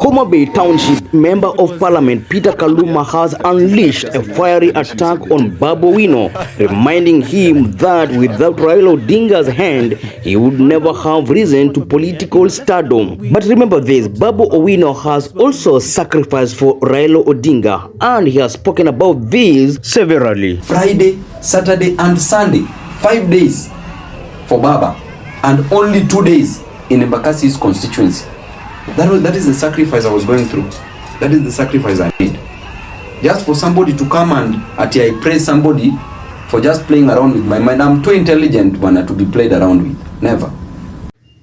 Homa Bay Township Member of Parliament Peter Kaluma has unleashed a fiery attack on Babu Owino, reminding him that without Raila Odinga's hand, he would never have risen to political stardom. But remember this, Babu Owino has also sacrificed for Raila Odinga, and he has spoken about this severally. Friday, Saturday and Sunday, 5 days for Baba, and only 2 days in Embakasi's constituency. That is the sacrifice I was going through. That is the sacrifice I made. Just for somebody to come and I praise somebody for just playing around with my mind. I'm too intelligent, man, to be played around with. Never.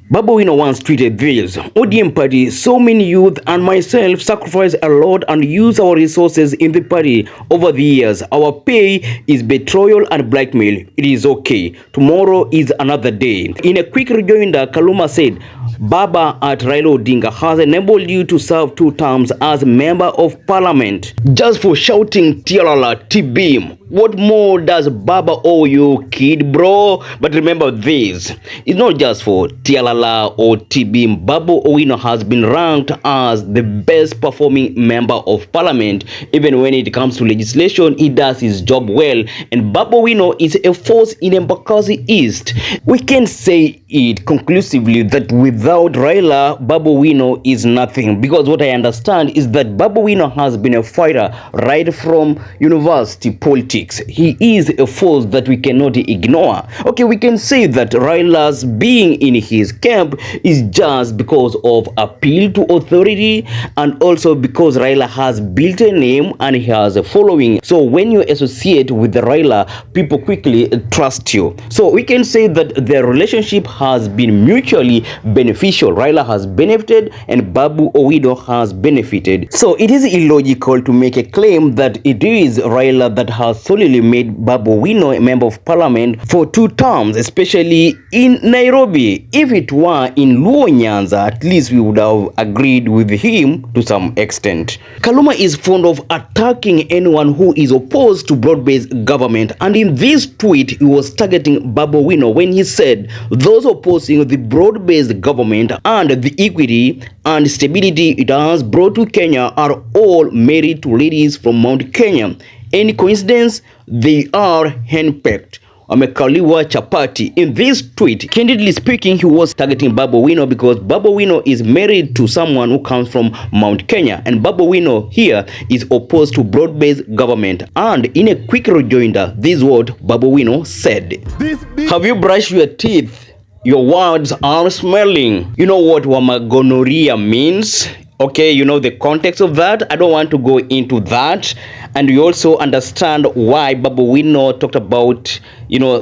Babu Owino once tweeted this: ODM party, so many youth and myself sacrifice a lot and use our resources in the party over the years. Our pay is betrayal and blackmail. It is okay. Tomorrow is another day. In a quick rejoinder, Kaluma said, Baba at Raila Odinga has enabled you to serve 2 terms as member of parliament. Just for shouting Tialala, T-Beam. What more does Baba owe you, kid, bro? But remember this, it's not just for Tialala or T-Beam. Babu Owino has been ranked as the best performing member of parliament. Even when it comes to legislation, he does his job well. And Babu Owino is a force in Embakasi East. We can say it conclusively that without Raila, Babu Owino is nothing. Because what I understand is that Babu Owino has been a fighter right from university politics. He is a force that we cannot ignore. Okay, we can say that Raila's being in his camp is just because of appeal to authority, and also because Raila has built a name and he has a following. So when you associate with the Raila, people quickly trust you. So we can say that their relationship has been mutually beneficial. Raila has benefited and Babu Owino has benefited. So it is illogical to make a claim that it is Raila that has solely made Babu Owino a member of parliament for 2 terms, especially in Nairobi. If it were in Luo Nyanza, at least we would have agreed with him to some extent. Kaluma is fond of attacking anyone who is opposed to broad-based government, and in this tweet he was targeting Babu Owino when he said those opposing the broad-based government and the equity and stability it has brought to Kenya are all married to ladies from Mount Kenya. Any coincidence? They are handpicked. Amekaliwa chapati. In this tweet, candidly speaking, he was targeting Babu Owino because Babu Owino is married to someone who comes from Mount Kenya, and Babu Owino here is opposed to broad-based government. And in a quick rejoinder, this is what Babu Owino said. Have you brushed your teeth? Your words are smelling. You know what gonorrhea means? Okay, you know the context of that. I don't want to go into that. And we also understand why Babu Owino talked about,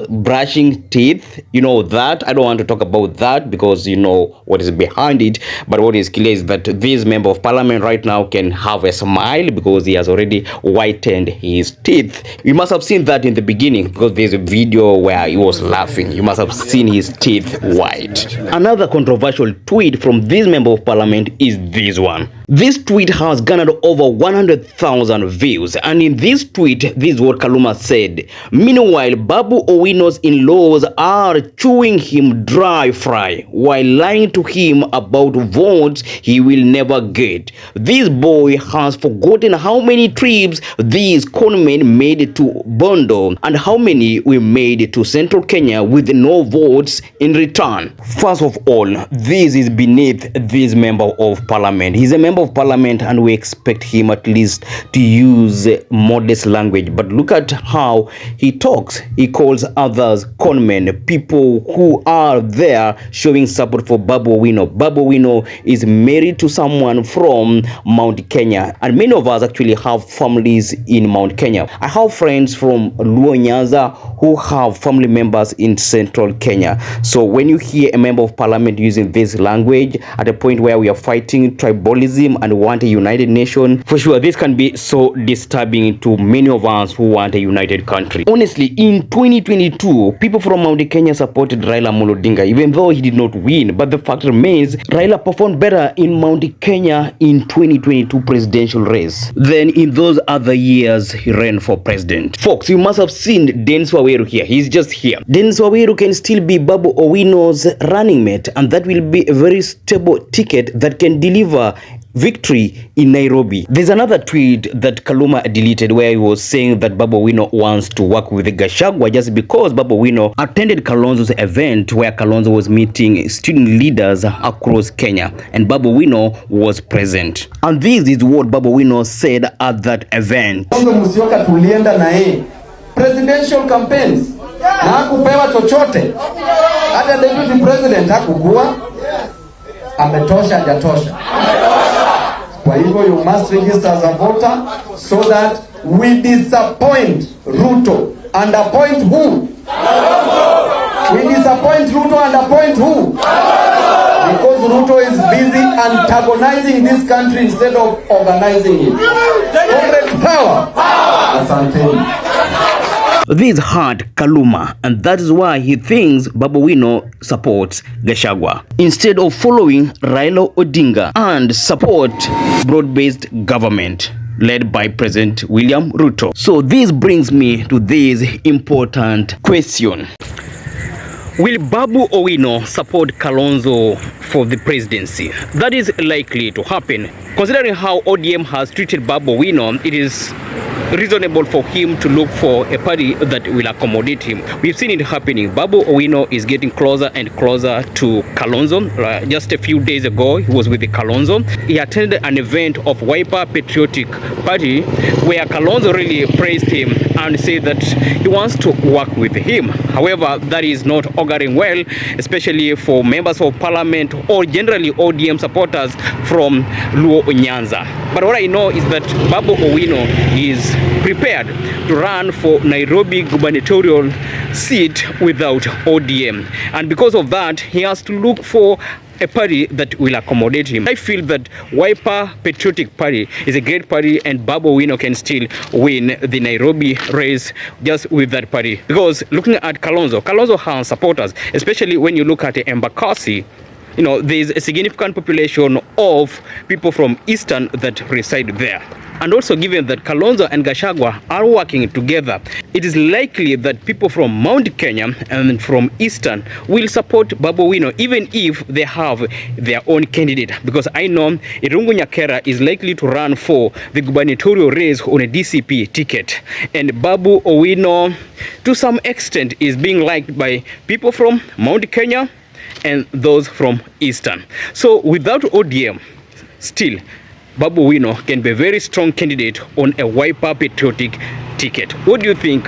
brushing teeth. You know that. I don't want to talk about that because you know what is behind it. But what is clear is that this member of parliament right now can have a smile because he has already whitened his teeth. You must have seen that in the beginning because there's a video where he was laughing. You must have seen his teeth white. Another controversial tweet from this member of parliament is this one. This tweet has garnered over 100,000 views, and in this tweet, this is what Kaluma said. Meanwhile, Babu Owino's in-laws are chewing him dry fry while lying to him about votes he will never get. This boy has forgotten how many trips these conmen made to Bondo and how many we made to Central Kenya with no votes in return. First of all, this is beneath this member of parliament. He's a member of parliament and we expect him at least to use modest language, but look at how he talks. He calls others conmen, people who are there showing support for Babu Owino. Babu Owino is married to someone from Mount Kenya, and many of us actually have families in Mount Kenya. I have friends from Luo Nyanza who have family members in Central Kenya. So when you hear a member of parliament using this language at a point where we are fighting tribalism and want a united nation, for sure this can be so disturbing to many of us who want a united country. Honestly, in 2022, people from Mount Kenya supported Raila Odinga even though he did not win, but the fact remains Raila performed better in Mount Kenya in 2022 presidential race than in those other years he ran for president. Folks, you must have seen Dennis Waweru here. He's just here. Dennis Waweru can still be Babu Owino's running mate, and that will be a very stable ticket that can deliver victory in Nairobi. There's another tweet that Kaluma deleted where he was saying that Babu Owino wants to work with Gachagua just because Babu Owino attended Kalonzo's event where Kalonzo was meeting student leaders across Kenya and Babu Owino was present. And this is what Babu Owino said at that event. Musyoka tulienda na yeye presidential campaigns na hakupewa chochote, hata deputy president hakukua, ametosha hajatosha. Kwa hivyo you must register as a voter so that we disappoint Ruto and appoint who? We disappoint Ruto and appoint who? Because Ruto is busy antagonizing this country instead of organizing it. Corporate power. Asanteni. This hurt Kaluma, and that is why he thinks Babu Owino supports Gachagua instead of following Raila Odinga and support broad-based government led by President William Ruto. So this brings me to this important question. Will Babu Owino support Kalonzo for the presidency? That is likely to happen. Considering how ODM has treated Babu Owino, it is reasonable for him to look for a party that will accommodate him. We've seen it happening. Babu Owino is getting closer and closer to Kalonzo. Just a few days ago, he was with the Kalonzo. He attended an event of Wiper Patriotic Party where Kalonzo really praised him and said that he wants to work with him. However, that is not auguring well, especially for members of parliament or generally ODM supporters from Luo Nyanza. But what I know is that Babu Owino is prepared to run for Nairobi gubernatorial seat without ODM, and because of that he has to look for a party that will accommodate him. I feel that Wiper Patriotic Party is a great party and Babu Owino can still win the Nairobi race just with that party, because looking at Kalonzo has supporters, especially when you look at Embakasi. You know, there is a significant population of people from Eastern that reside there. And also given that Kalonzo and Gachagua are working together, it is likely that people from Mount Kenya and from Eastern will support Babu Owino even if they have their own candidate. Because I know Irungu Nyakera is likely to run for the gubernatorial race on a DCP ticket. And Babu Owino, to some extent, is being liked by people from Mount Kenya and those from Eastern. So without ODM, still Babu Owino can be a very strong candidate on a Wiper Patriotic ticket. What do you think?